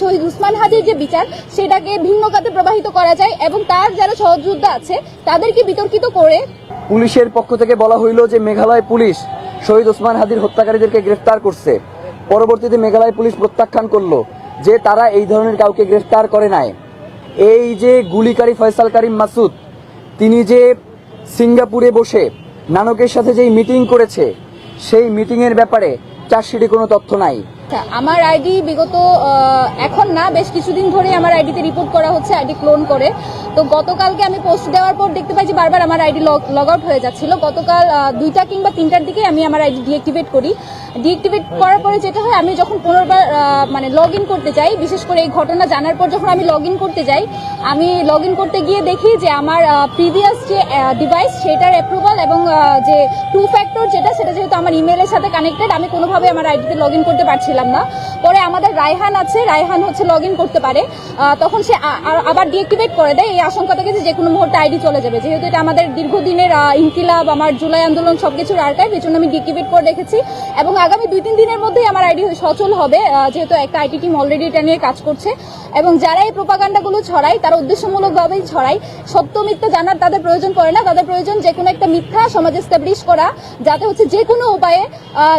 শহীদ উসমান হাদির যে বিচার সেটাকে ভিন্ন খাতে প্রবাহিত করা যায় এবং তার যারা সহযোদ্ধা আছে তাদেরকে বিতর্কিত করে পুলিশের পক্ষ থেকে বলা হইল যে মেঘালয় পুলিশ শহীদ উসমান হাদির হত্যাকারীদেরকে গ্রেফতার করছে। পরবর্তীতে মেঘালয় পুলিশ প্রত্যাখ্যান করলো যে তারা এই ধরনের কাউকে গ্রেফতার করে নাই। এই যে গুলিকারী ফয়সাল করিম মাসুদ, তিনি যে সিঙ্গাপুরে বসে নানকের সাথে যেই মিটিং করেছে সেই মিটিংয়ের ব্যাপারে চার্জশিটে কোনো তথ্য নাই। আমার আইডি বিগত এখন না বেশ কিছুদিন ধরে আমার আইডিতে রিপোর্ট করা হচ্ছে আইডি ক্লোন করে। তো গতকালকে আমি পোস্ট দেওয়ার পর দেখতে পাই যে বারবার আমার আইডি লগ আউট হয়ে যাচ্ছিল। গতকাল 2টা কিংবা 3টার দিকে আমি আমার আইডি ডিঅ্যাক্টিভেট করি। ডিঅ্যাক্টিভেট করার পরে যেটা হয়, আমি যখন পুনর্বার মানে লগ ইন করতে যাই, বিশেষ করে এই ঘটনা জানার পর যখন আমি লগ ইন করতে যাই, আমি লগ ইন করতে গিয়ে দেখি যে আমার প্রিভিয়াস যে ডিভাইস সেটার অ্যাপ্রুভাল এবং যে 2 ফ্যাক্টর সেটা যেহেতু আমার ইমেলের সাথে কানেক্টেড, আমি কোনোভাবে আমার আইডিতে লগ ইন করতে পারছিলাম না। পরে আমাদের রায়হান আছে, রায়হান লগ ইন করতে পারে, তখন সে আবার ডিঅ্যাক্টিভেট করে দেয় এই আশঙ্কা থেকে যে কোনো মুহূর্তে আইডি চলে যাবে। যেহেতু এটা আমাদের দীর্ঘদিনের ইনকিলাব, আমার জুলাই আন্দোলন সবকিছুর আর্কাইভ, এই জন্য আমি ডিঅ্যাক্টিভেট করে রেখেছি এবং আগামী 2-3 দিনের মধ্যেই আমার আইডি সচল হবে, যেহেতু একটা আইটি টিম অলরেডি এটা নিয়ে কাজ করছে। এবং যারা এই প্রোপাগান্ডাগুলো ছড়ায় তারা উদ্দেশ্যমূলকভাবেই ছড়ায়। সত্য মিথ্যা জানার তাদের প্রয়োজন পড়ে না, তাদের প্রয়োজন যে কোনো একটা মিথ্যা সমাজে এস্টাবলিশ করা, যাতে হচ্ছে যে কোনো উপায়ে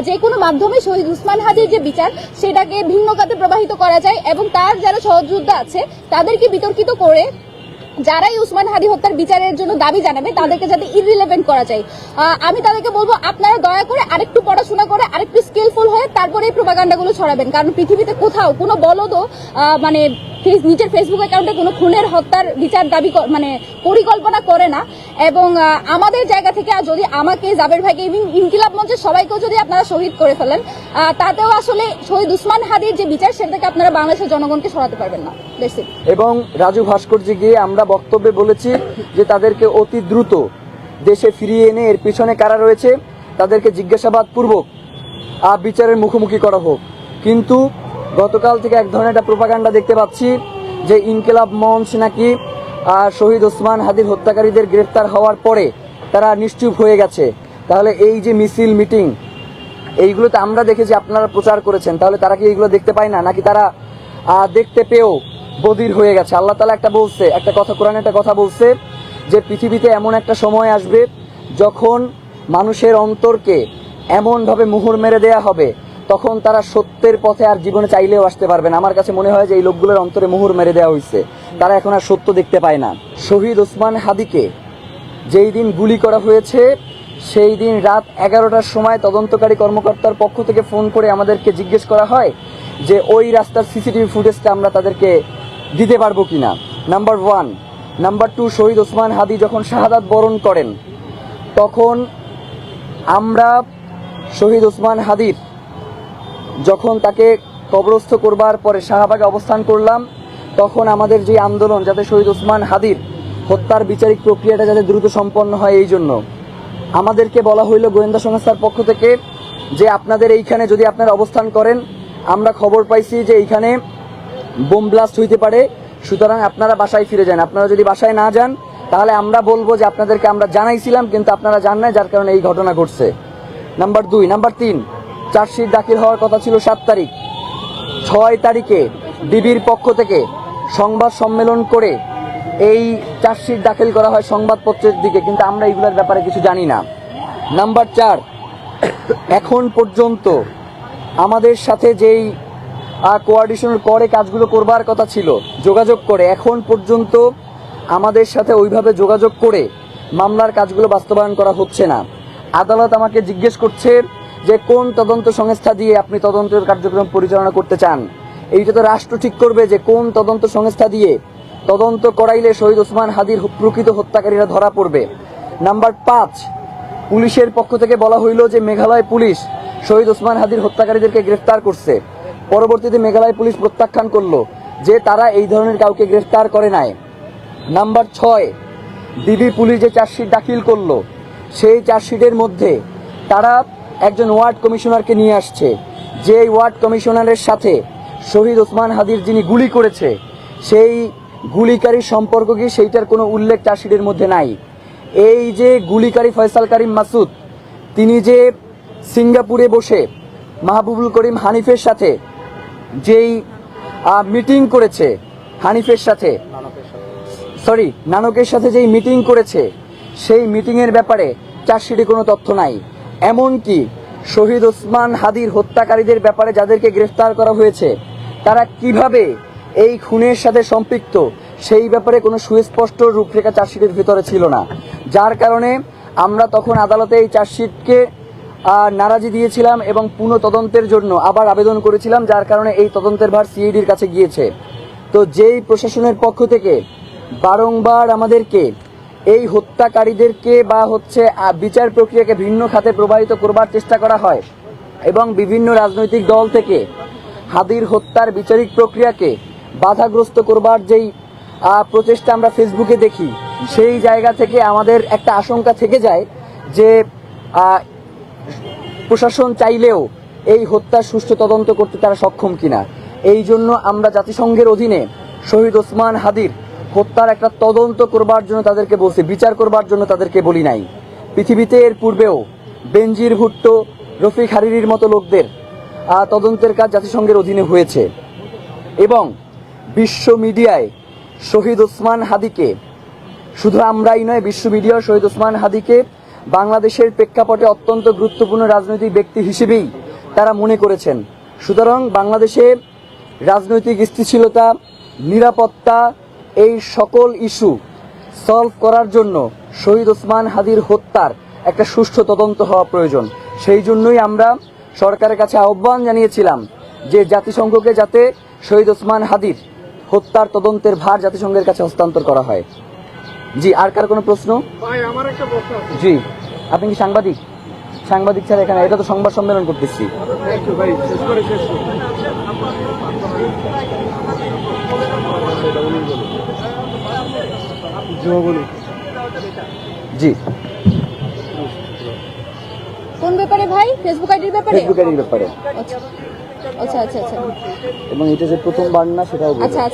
যে কোনো মাধ্যমে শহীদ উসমান হাদির যে বিচার সেটাকে ভিন্ন খাতে প্রবাহিত করা যায় এবং তার যারা সহযোদ্ধা আছে তাদেরকে বিতর্কিত করে যারাই উসমান হাদি হত্যার বিচারের জন্য দাবি জানাবে তাদেরকে যাতে ইররিলেভেন্ট করা যায়। আমি তাদেরকে বলবো, আপনারা দয়া করে আরেকটু পড়াশোনা করে আরেকটু স্কিলফুল হয়ে তারপরে এই প্রোপাগান্ডাগুলো ছড়াবেন। কারণ পৃথিবীতে কোথাও কোনো বলদও মানে নিজের ফেসবুক অ্যাকাউন্টে কোনো খুনের হত্যার বিচার দাবি মানে পরিকল্পনা করে না। এবং আমাদের জায়গা থেকে যদি আমাকে, জাবের ভাইকে, ইনকিলাব মঞ্চের সবাইকেও যদি আপনারা শহীদ করে ফেলেন, তাতেও আসলে শহীদ উসমান হাদির যে বিচার সেটা থেকে আপনারা বাংলাদেশের জনগণকে সরাতে পারবেন না। এবং রাজু ভাস্কর্যে গিয়ে আমরা বক্তব্যে বলেছি যে তাদেরকে অতি দ্রুত দেশে ফিরিয়ে এনে এর পিছনে কারা রয়েছে তাদেরকে জিজ্ঞাসাবাদ পূর্বক বিচারের মুখোমুখি করা হোক। কিন্তু গতকাল থেকে এক ধরনের একটা প্রোপাগান্ডা দেখতে পাচ্ছি যে ইনকিলাব মঞ্চ নাকি শহীদ ওসমান হাদির হত্যাকারীদের গ্রেফতার হওয়ার পরে তারা নিশ্চুপ হয়ে গেছে। তাহলে এই যে মিছিল মিটিং এইগুলোতে আমরা দেখেছি আপনারা প্রচার করেছেন, তাহলে তারা কি এইগুলো দেখতে পায় না, নাকি তারা দেখতে পেয়েও বধির হয়ে গেছে? আল্লাহ তাআলা একটা কথা কোরআনে একটা কথা বলছে যে পৃথিবীতে এমন একটা সময় আসবে যখন মানুষের অন্তরকে এমনভাবে মুহুর মেরে দেয়া হবে তখন তারা সত্যের পথে আর জীবনে চাইলেও আসতে পারবে না। আমার কাছে মনে হয় যে এই লোকগুলোর অন্তরে মুহুর মেরে দেওয়া হয়েছে, তারা এখন আর সত্য দেখতে পায় না। শহীদ ওসমান হাদিকে যেই দিন গুলি করা হয়েছে সেই দিন রাত 11টার সময় তদন্তকারী কর্মকর্তার পক্ষ থেকে ফোন করে আমাদেরকে জিজ্ঞেস করা হয় যে ওই রাস্তার সিসিটিভি ফুটেজটা আমরা তাদেরকে দিতে পারবো কিনা। নাম্বার 1। নাম্বার 2, শহীদ ওসমান হাদি যখন শাহাদাত বরণ করেন তখন আমরা শহীদ ওসমান হাদির যখন তাকে কবরস্থ করবার পরে শাহবাগে অবস্থান করলাম, তখন আমাদের যে আন্দোলন যাতে শহীদ ওসমান হাদির হত্যার বিচারিক প্রক্রিয়াটা যাতে দ্রুত সম্পন্ন হয়, এই জন্য আমাদেরকে বলা হইল গোয়েন্দা সংস্থার পক্ষ থেকে যে আপনাদের এইখানে যদি আপনারা অবস্থান করেন, আমরা খবর পাইছি যে এইখানে বোম ব্লাস্ট হইতে পারে, সুতরাং আপনারা বাসায় ফিরে যান। আপনারা যদি বাসায় না যান তাহলে আমরা বলবো যে আপনাদেরকে আমরা জানাইছিলাম কিন্তু আপনারা জান নাই, যার কারণে এই ঘটনা ঘটছে। নাম্বার 2। নাম্বার 3, চার্জশিট দাখিল হওয়ার কথা ছিল 7 তারিখ। 6 তারিখে ডিবির পক্ষ থেকে সংবাদ সম্মেলন করে এই চার্জশিট দাখিল করা হয় সংবাদপত্রের দিকে, কিন্তু আমরা এগুলোর ব্যাপারে কিছু জানি না। নাম্বার 4, এখন পর্যন্ত আমাদের সাথে যেই কোঅর্ডিনেশন করে কাজগুলো করবার কথা ছিল, যোগাযোগ করে, এখন পর্যন্ত আমাদের সাথে ওইভাবে যোগাযোগ করে মামলার কাজগুলো বাস্তবায়ন করা হচ্ছে না। আদালত আমাকে জিজ্ঞেস করছে যে কোন তদন্ত সংস্থা দিয়ে আপনি তদন্তের কার্যক্রম পরিচালনা করতে চান। এইটা তো রাষ্ট্র ঠিক করবে যে কোন তদন্ত সংস্থা দিয়ে তদন্ত করাইলে শহীদ ওসমান হাদির প্রকৃত হত্যাকারীরা ধরা পড়বে। নাম্বার 5, পুলিশের পক্ষ থেকে বলা হইল যে মেঘালয় পুলিশ শহীদ ওসমান হাদির হত্যাকারীদেরকে গ্রেফতার করছে। পরবর্তীতে মেঘালয় পুলিশ প্রত্যাখ্যান করলো যে তারা এই ধরনের কাউকে গ্রেফতার করে নাই। নাম্বার 6, ডিবি পুলিশ যে চার্জশিট দাখিল করলো সেই চার্জশিটের মধ্যে তারা একজন ওয়ার্ড কমিশনারকে নিয়ে আসছে, যে ওয়ার্ড কমিশনারের সাথে শহীদ ওসমান হাদির যিনি গুলি করেছে সেই গুলিকারীর সম্পর্ক কি সেইটার কোনো উল্লেখ চার্জশিটের মধ্যে নাই। এই যে গুলিকারী ফয়সাল করিম মাসুদ, তিনি যে সিঙ্গাপুরে বসে মাহবুবুল করিম হানিফের সাথে যেই মিটিং করেছে হানিফের সাথে, নানকের সাথে যেই মিটিং করেছে সেই মিটিং এর ব্যাপারে চার্জশিটে কোনো তথ্য নাই। এমনকি শহীদ ওসমান হাদির হত্যাকারীদের ব্যাপারে যাদেরকে গ্রেফতার করা হয়েছে তারা কিভাবে এই খুনের সাথে সম্পৃক্ত সেই ব্যাপারে কোনো সুস্পষ্ট রূপরেখা চার্জশিটের ভিতরে ছিল না, যার কারণে আমরা তখন আদালতে এই চার্জশিটকে নারাজি দিয়েছিলাম এবং পুনঃ তদন্তের জন্য আবার আবেদন করেছিলাম, যার কারণে এই তদন্তের ভার সিআইডির কাছে গিয়েছে। তো যেই প্রশাসনের পক্ষ থেকে বারংবার আমাদেরকে এই হত্যাকারীদেরকে বা বিচার প্রক্রিয়াকে ভিন্ন খাতে প্রবাহিত করবার চেষ্টা করা হয় এবং বিভিন্ন রাজনৈতিক দল থেকে হাদির হত্যার বিচারিক প্রক্রিয়াকে বাধাগ্রস্ত করবার যেই প্রচেষ্টা আমরা ফেসবুকে দেখি, সেই জায়গা থেকে আমাদের একটা আশঙ্কা থেকে যায় যে প্রশাসন চাইলেও এই হত্যার সুষ্ঠু তদন্ত করতে তারা সক্ষম কিনা। এই জন্য আমরা জাতিসংঘের অধীনে শহীদ ওসমান হাদির হত্যার একটা তদন্ত করবার জন্য তাদেরকে বলছি, বিচার করবার জন্য তাদেরকে বলি নাই। পৃথিবীতে এর পূর্বেও বেনজির ভুট্টো, রফিক হারিরির মতো লোকদের তদন্তের কাজ জাতিসংঘের অধীনে হয়েছে এবং বিশ্ব মিডিয়ায় শহীদ ওসমান হাদিকে, শুধু আমরাই নয়, বিশ্ব মিডিয়া শহীদ ওসমান হাদিকে বাংলাদেশের প্রেক্ষাপটে অত্যন্ত গুরুত্বপূর্ণ রাজনৈতিক ব্যক্তি হিসেবেই তারা মনে করেছেন। সুতরাং বাংলাদেশে রাজনৈতিক স্থিতিশীলতা, নিরাপত্তা, এই সকল ইস্যু সলভ করার জন্য শহীদ ওসমান হাদির হত্যার একটা সুষ্ঠু তদন্ত হওয়া প্রয়োজন। সেই জন্যই আমরা সরকারের কাছে আহ্বান জানিয়েছিলাম যে জাতিসংঘকে যাতে শহীদ ওসমান হাদির হত্যার তদন্তের ভার জাতিসংঘের কাছে হস্তান্তর করা হয়। জি, আর কার কোনো প্রশ্ন? আমার একটা প্রশ্ন আছে। জি, আপনি কি সাংবাদিক? সাংবাদিক ছাড়া এখানে, এটা তো সংবাদ সম্মেলন করতেছি। ভাই শেষ করে শেষ করে। জি, কোন ব্যাপারে ভাই? ফেসবুক আইডির ব্যাপারে? ফেসবুকের এই ব্যাপারে, আচ্ছা আচ্ছা আচ্ছা এবং এটা যে প্রথমবার না সেটাও বলবো। আচ্ছা।